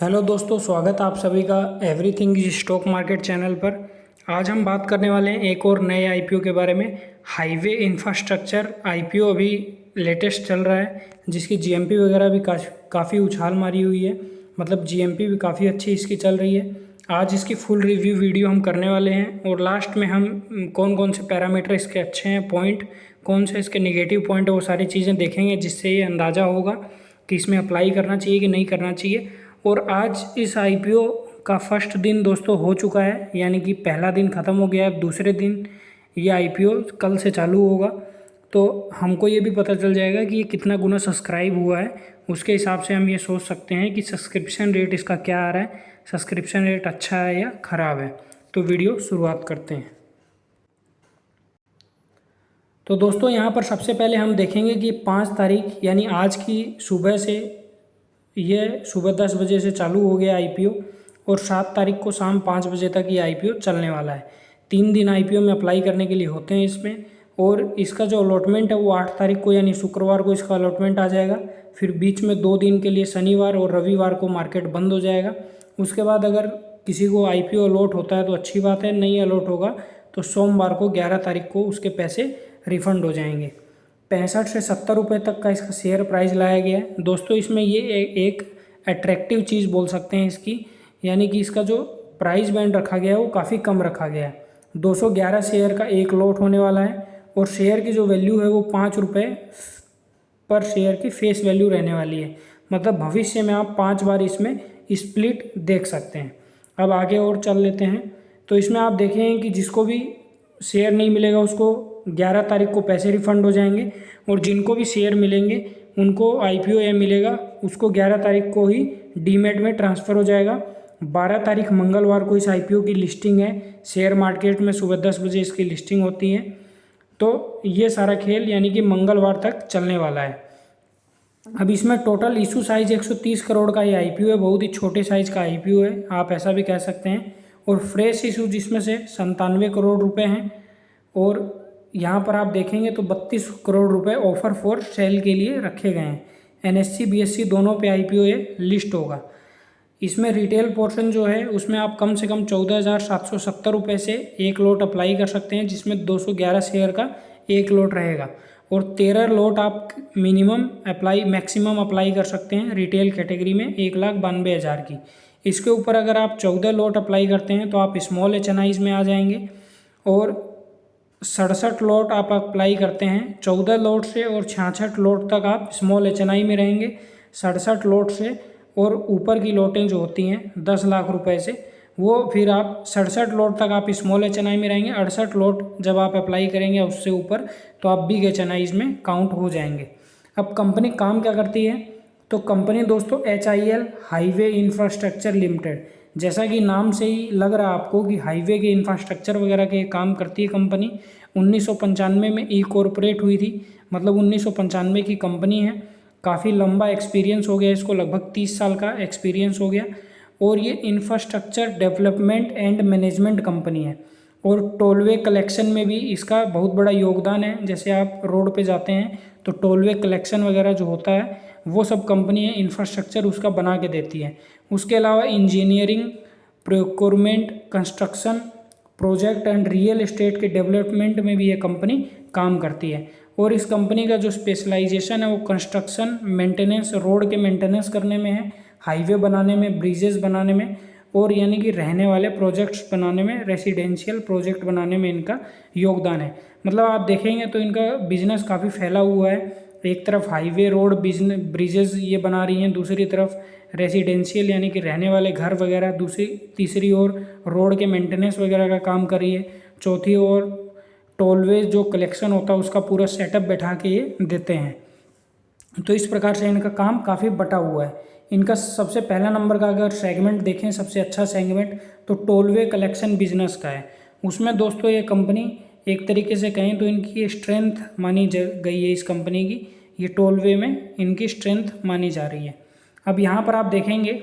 Hello दोस्तों, स्वागत है आप सभी का everything is stock market channel पर। आज हम बात करने वाले हैं एक और नए आईपीओ के बारे में। हाईवे इंफ्रास्ट्रक्चर आईपीओ अभी लेटेस्ट चल रहा है, जिसकी जीएमपी वगैरह भी काफ़ी उछाल मारी हुई है। मतलब जीएमपी भी काफ़ी अच्छी इसकी चल रही है। आज इसकी फुल रिव्यू वीडियो हम करने वाले हैं और लास्ट में हम कौन कौन से पैरामीटर इसके अच्छे हैं, पॉइंट कौन से इसके नेगेटिव पॉइंट है, वो सारी चीज़ें देखेंगे, जिससे ये अंदाज़ा होगा कि इसमें अप्लाई करना चाहिए कि नहीं करना चाहिए। और आज इस आईपीओ का फर्स्ट दिन दोस्तों हो चुका है, यानी कि पहला दिन ख़त्म हो गया है। दूसरे दिन ये आईपीओ कल से चालू होगा, तो हमको ये भी पता चल जाएगा कि ये कितना गुना सब्सक्राइब हुआ है। उसके हिसाब से हम ये सोच सकते हैं कि सब्सक्रिप्शन रेट इसका क्या आ रहा है, सब्सक्रिप्शन रेट अच्छा है या ख़राब है। तो वीडियो शुरुआत करते हैं। तो दोस्तों यहाँ पर सबसे पहले हम देखेंगे कि 5 तारीख यानी आज की सुबह से, ये सुबह 10 बजे से चालू हो गया आईपीओ और 7 तारीख को शाम 5 बजे तक ये आईपीओ चलने वाला है। 3 दिन आईपीओ में अप्लाई करने के लिए होते हैं इसमें। और इसका जो अलॉटमेंट है वो 8 तारीख को यानी शुक्रवार को इसका अलॉटमेंट आ जाएगा। फिर बीच में 2 दिन के लिए शनिवार और रविवार को मार्केट बंद हो जाएगा। उसके बाद अगर किसी को आईपीओ अलॉट होता है तो अच्छी बात है, नहीं अलॉट होगा तो सोमवार को 11 तारीख को उसके पैसे रिफ़ंड हो जाएंगे। 65 से 70 रुपये तक का इसका शेयर प्राइस लाया गया है दोस्तों। इसमें ये एक अट्रैक्टिव चीज़ बोल सकते हैं इसकी, यानी कि इसका जो प्राइस बैंड रखा गया है वो काफ़ी कम रखा गया है। 211 शेयर का एक लॉट होने वाला है और शेयर की जो वैल्यू है वो 5 रुपये पर शेयर की फेस वैल्यू रहने वाली है। मतलब भविष्य में आप 5 बार इसमें स्प्लिट देख सकते हैं। अब आगे और चल लेते हैं। तो इसमें आप देखें कि जिसको भी शेयर नहीं मिलेगा उसको 11 तारीख को पैसे रिफ़ंड हो जाएंगे, और जिनको भी शेयर मिलेंगे उनको आईपीओ मिलेगा, उसको 11 तारीख को ही डीमैट में ट्रांसफ़र हो जाएगा। 12 तारीख मंगलवार को इस आईपीओ की लिस्टिंग है शेयर मार्केट में, सुबह 10 बजे इसकी लिस्टिंग होती है। तो ये सारा खेल यानी कि मंगलवार तक चलने वाला है। अब इसमें टोटल इशू साइज 130 करोड़ का ये आईपीओ है, बहुत ही छोटे साइज़ का आईपीओ है, आप ऐसा भी कह सकते हैं। और फ्रेश इशू जिसमें से 97 करोड़ रुपए हैं। और यहाँ पर आप देखेंगे तो 32 करोड़ रुपए ऑफर फॉर सेल के लिए रखे गए हैं। एनएससी बीएससी दोनों पे आईपीओ ये लिस्ट होगा। इसमें रिटेल पोर्शन जो है उसमें आप कम से कम 14,770 रुपये से एक लॉट अप्लाई कर सकते हैं, जिसमें 211 शेयर का एक लॉट रहेगा। और 13 लॉट आप मैक्सिमम अप्लाई कर सकते हैं रिटेल कैटेगरी में 1,92,000 की। इसके ऊपर अगर आप 14 लॉट अप्लाई करते हैं तो आप स्मॉल एचएनआईज में आ जाएंगे। और 67 लॉट आप अप्लाई करते हैं 14 लॉट से, और 66 लॉट तक आप स्मॉल एचएनआई में रहेंगे। 67 लॉट से और ऊपर की लॉटें जो होती हैं 10 लाख रुपए से, वो फिर आप 67 लॉट तक आप स्मॉल एचएनआई में रहेंगे। 68 लॉट जब आप अप्लाई करेंगे उससे ऊपर तो आप बिग एचएनआईज में काउंट हो जाएंगे। अब कंपनी काम क्या करती है? तो कंपनी दोस्तों HIL हाईवे इंफ्रास्ट्रक्चर लिमिटेड, जैसा कि नाम से ही लग रहा है आपको कि हाईवे के इंफ्रास्ट्रक्चर वगैरह के काम करती है कंपनी। 1995 में कॉर्पोरेट हुई थी, मतलब 1995 की कंपनी है। काफ़ी लंबा एक्सपीरियंस हो गया इसको, लगभग 30 साल का एक्सपीरियंस हो गया। और ये infrastructure development and management company है। और टोलवे कलेक्शन में भी इसका बहुत बड़ा योगदान है। जैसे आप रोड पे जाते हैं तो टोलवे कलेक्शन वगैरह जो होता है वो सब कंपनी है इंफ्रास्ट्रक्चर उसका बना के देती है। उसके अलावा engineering, procurement, construction, project and real estate के डेवलपमेंट में भी ये कंपनी काम करती है। और इस कंपनी का जो स्पेशलाइजेशन है वो कंस्ट्रक्शन, मेंटेनेंस, रोड के मेंटेनेंस करने में है, हाईवे बनाने में, ब्रिजेस बनाने में, और यानी कि रहने वाले प्रोजेक्ट्स बनाने में, रेसिडेंशियल प्रोजेक्ट बनाने में इनका योगदान है। मतलब आप देखेंगे तो इनका बिजनेस काफ़ी फैला हुआ है। एक तरफ हाईवे, रोड, बिजनेस, ब्रिजेस ये बना रही हैं, दूसरी तरफ रेसिडेंशियल यानी कि रहने वाले घर वगैरह, तीसरी ओर रोड के मेंटेनेंस वगैरह का काम कर रही है, चौथी ओर टोलवेज जो कलेक्शन होता है उसका पूरा सेटअप बैठा के ये देते हैं। तो इस प्रकार से इनका काम काफ़ी बटा हुआ है। इनका सबसे पहला नंबर का अगर सेगमेंट देखें, सबसे अच्छा सेगमेंट तो टोलवे कलेक्शन बिजनेस का है। उसमें दोस्तों ये कंपनी एक तरीके से कहें तो इनकी स्ट्रेंथ मानी गई है, इस कंपनी की ये टोलवे में इनकी स्ट्रेंथ मानी जा रही है। अब यहाँ पर आप देखेंगे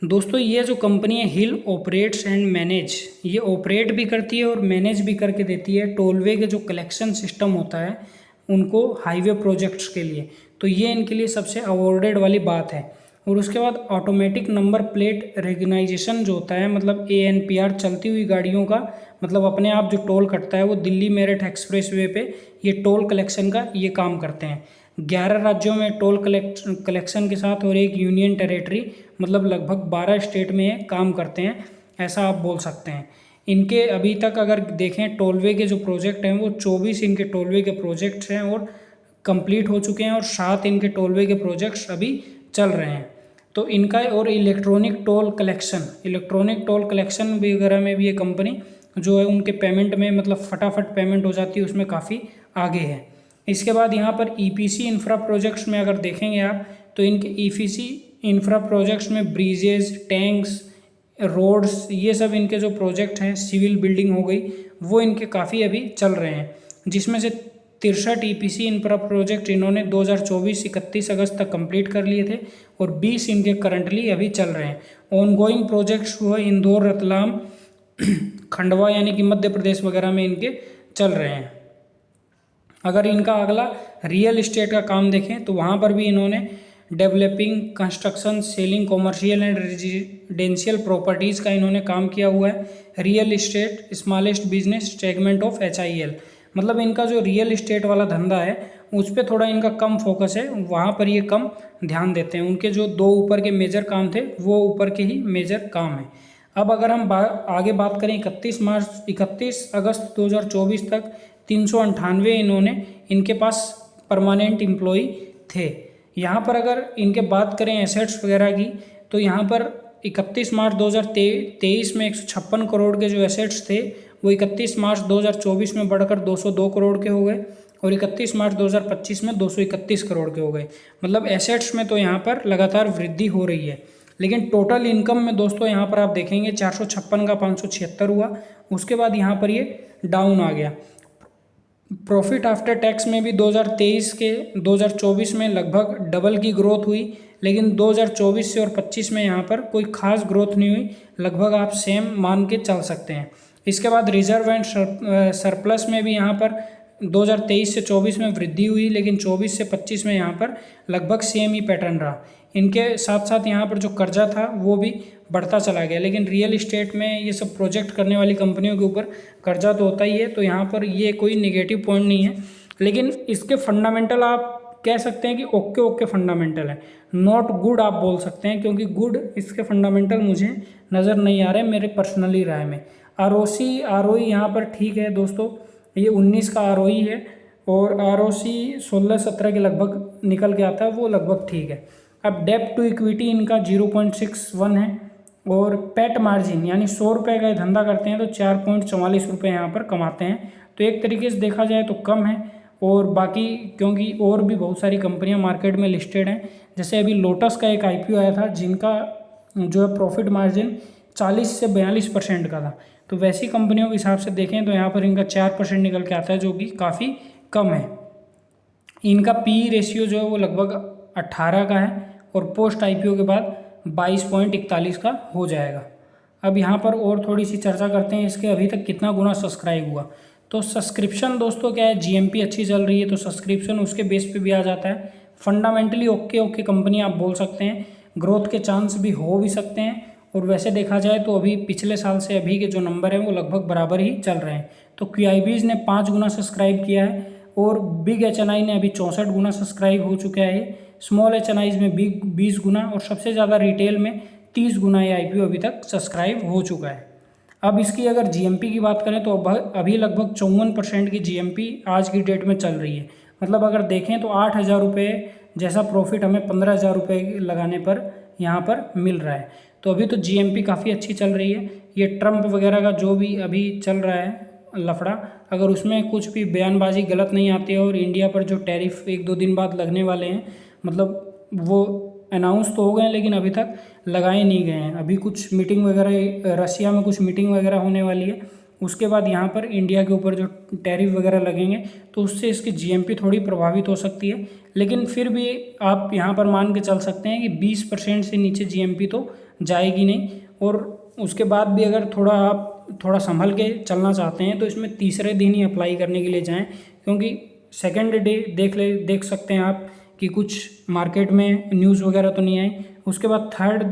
दोस्तों, ये जो कंपनी है हिल ऑपरेट्स एंड मैनेज, ये ऑपरेट भी करती है और मैनेज भी करके देती है टोलवे के जो कलेक्शन सिस्टम होता है उनको हाईवे प्रोजेक्ट्स के लिए। तो ये इनके लिए सबसे अवॉर्डेड वाली बात है। और उसके बाद ऑटोमेटिक नंबर प्लेट रिकग्नाइजेशन जो होता है, मतलब ANPR, चलती हुई गाड़ियों का मतलब अपने आप जो टोल कटता है वो दिल्ली मेरठ एक्सप्रेसवे पे ये टोल कलेक्शन का ये काम करते हैं। 11 राज्यों में टोल कलेक्शन के साथ और एक यूनियन टेरिटरी, मतलब लगभग 12 स्टेट में ये काम करते हैं, ऐसा आप बोल सकते हैं। इनके अभी तक अगर देखें टोलवे के जो प्रोजेक्ट हैं वो 24 इनके टोलवे के प्रोजेक्ट्स हैं और कंप्लीट हो चुके हैं, और 7 इनके टोलवे के प्रोजेक्ट्स अभी चल रहे हैं। तो इनका और इलेक्ट्रॉनिक टोल कलेक्शन वगैरह में भी ये कंपनी जो है उनके पेमेंट में मतलब फटाफट पेमेंट हो जाती है, उसमें काफ़ी आगे है। इसके बाद यहाँ पर EPC इंफ्रा प्रोजेक्ट्स में अगर देखेंगे आप तो इनके EPC इंफ्रा प्रोजेक्ट्स में ब्रिजेज, टैंक्स, रोड्स, ये सब इनके जो प्रोजेक्ट हैं, सिविल बिल्डिंग हो गई, वो इनके काफ़ी अभी चल रहे हैं, जिसमें से 63 EPC इंफ्रा प्रोजेक्ट इन्होंने 2024 31 अगस्त तक कंप्लीट कर लिए थे और 20 इनके करंटली अभी चल रहे हैं। ऑनगोइंग प्रोजेक्ट्स हुए इंदौर, रतलाम, खंडवा यानी कि मध्य प्रदेश वगैरह में इनके चल रहे हैं। अगर इनका अगला रियल इस्टेट का काम देखें तो वहाँ पर भी इन्होंने developing, construction, selling commercial and residential properties का इन्होंने काम किया हुआ है। Real estate smallest business segment of HIL, मतलब इनका जो रियल इस्टेट वाला धंधा है उस पर थोड़ा इनका कम फोकस है, वहाँ पर ये कम ध्यान देते हैं। उनके जो 2 ऊपर के मेजर काम थे वो ऊपर के ही मेजर काम है। अब अगर हम आगे बात करें 31 अगस्त 2024 तक 398 इनके पास परमानेंट एम्प्लॉई थे। यहाँ पर अगर इनके बात करें एसेट्स वगैरह की तो यहाँ पर 31 मार्च 2023 में 156 करोड़ के जो एसेट्स थे वो 31 मार्च 2024 में बढ़कर 202 करोड़ के हो गए और 31 मार्च 2025 में 231 करोड़ के हो गए। मतलब एसेट्स में तो यहाँ पर लगातार वृद्धि हो रही है। लेकिन टोटल इनकम में दोस्तों यहाँ पर आप देखेंगे 456 का 576 हुआ, उसके बाद यहाँ पर ये डाउन आ गया। प्रॉफिट आफ्टर टैक्स में भी 2024 में लगभग डबल की ग्रोथ हुई, लेकिन 2024 से और 25 में यहाँ पर कोई खास ग्रोथ नहीं हुई, लगभग आप सेम मान के चल सकते हैं। इसके बाद रिजर्व एंड सरप्लस में भी यहाँ पर 2023 से 24 में वृद्धि हुई, लेकिन 24 से 25 में यहाँ पर लगभग सेम ही पैटर्न रहा। इनके साथ साथ यहाँ पर जो कर्जा था वो भी बढ़ता चला गया, लेकिन रियल इस्टेट में ये सब प्रोजेक्ट करने वाली कंपनियों के ऊपर कर्जा तो होता ही है, तो यहाँ पर ये कोई नेगेटिव पॉइंट नहीं है। लेकिन इसके फंडामेंटल आप कह सकते हैं कि ओके फंडामेंटल है, नॉट गुड आप बोल सकते हैं, क्योंकि गुड इसके फंडामेंटल मुझे नज़र नहीं आ रहे मेरे पर्सनली राय में। ROE यहाँ पर ठीक है दोस्तों, ये 19 का ROE है और ROC 16-17 के लगभग निकल के आता है, वो लगभग ठीक है। अब डेब्ट टू इक्विटी इनका 0.61 है और पेट मार्जिन यानी 100 रुपये का धंधा करते हैं तो 4.44 रुपये यहाँ पर कमाते हैं, तो एक तरीके से देखा जाए तो कम है। और बाकी क्योंकि और भी बहुत सारी कंपनियां मार्केट में लिस्टेड हैं, जैसे अभी लोटस का एक IPO आया था जिनका जो है प्रॉफिट मार्जिन 40 से 42% का था, तो वैसी कंपनियों के हिसाब से देखें तो यहाँ पर इनका 4% निकल के आता है, जो कि काफ़ी कम है। इनका PE रेशियो जो है वो लगभग 18 का है और पोस्ट IPO के बाद 22.41 का हो जाएगा। अब यहाँ पर और थोड़ी सी चर्चा करते हैं इसके अभी तक कितना गुना सब्सक्राइब हुआ। तो सब्सक्रिप्शन दोस्तों क्या है, GMP अच्छी चल रही है तो सब्सक्रिप्शन उसके बेस पे भी आ जाता है। फंडामेंटली ओके कंपनी आप बोल सकते हैं, ग्रोथ के चांस भी हो भी सकते हैं। और वैसे देखा जाए तो अभी पिछले साल से अभी के जो नंबर हैं वो लगभग बराबर ही चल रहे हैं। तो QIBs ने 5 गुना सब्सक्राइब किया है और बिग HNI ने अभी 64 गुना सब्सक्राइब हो चुका है, स्मॉल HNIs में 20 गुना और सबसे ज़्यादा रिटेल में 30 गुना ये IPO अभी तक सब्सक्राइब हो चुका है। अब इसकी अगर GMP की बात करें तो अभी लगभग 54% की GMP आज की डेट में चल रही है। मतलब अगर देखें तो 8,000 रुपये जैसा प्रॉफिट हमें 15,000 रुपये लगाने पर यहाँ पर मिल रहा है। तो अभी तो GMP काफ़ी अच्छी चल रही है। ये ट्रम्प वगैरह का जो भी अभी चल रहा है लफड़ा, अगर उसमें कुछ भी बयानबाजी गलत नहीं आती है और इंडिया पर जो टैरिफ 1-2 दिन बाद लगने वाले हैं, मतलब वो अनाउंस तो हो गए हैं लेकिन अभी तक लगाए नहीं गए हैं। अभी कुछ मीटिंग वगैरह रशिया में कुछ मीटिंग वगैरह होने वाली है, उसके बाद यहाँ पर इंडिया के ऊपर जो टैरिफ वगैरह लगेंगे तो उससे इसकी GMP थोड़ी प्रभावित हो सकती है। लेकिन फिर भी आप यहाँ पर मान के चल सकते हैं कि 20% से नीचे GMP तो जाएगी नहीं। और उसके बाद भी अगर आप थोड़ा संभल के चलना चाहते हैं तो इसमें तीसरे दिन ही अप्लाई करने के लिए जाएं, क्योंकि सेकेंड डे देख सकते हैं आप कि कुछ मार्केट में न्यूज़ वगैरह तो नहीं आई उसके बाद थर्ड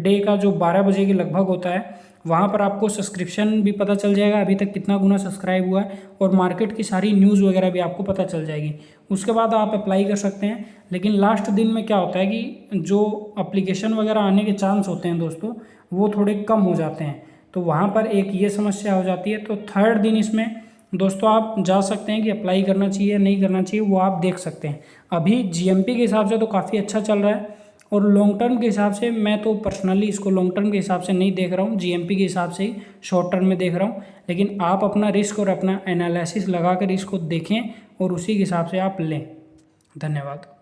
डे का जो 12 बजे के लगभग होता है, वहाँ पर आपको सब्सक्रिप्शन भी पता चल जाएगा, अभी तक कितना गुना सब्सक्राइब हुआ है, और मार्केट की सारी न्यूज़ वगैरह भी आपको पता चल जाएगी। उसके बाद आप अप्लाई कर सकते हैं। लेकिन लास्ट दिन में क्या होता है कि जो अप्लीकेशन वगैरह आने के चांस होते हैं दोस्तों, वो थोड़े कम हो जाते हैं, तो वहाँ पर एक ये समस्या हो जाती है। तो थर्ड दिन इसमें दोस्तों आप जा सकते हैं कि अप्लाई करना चाहिए या नहीं करना चाहिए, वो आप देख सकते हैं। अभी जीएमपी के हिसाब से तो काफ़ी अच्छा चल रहा है, और लॉन्ग टर्म के हिसाब से मैं तो पर्सनली इसको लॉन्ग टर्म के हिसाब से नहीं देख रहा हूँ, जीएमपी के हिसाब से ही शॉर्ट टर्म में देख रहा हूँ। लेकिन आप अपना रिस्क और अपना एनालिसिस लगा कर इसको देखें और उसी के हिसाब से आप लें। धन्यवाद।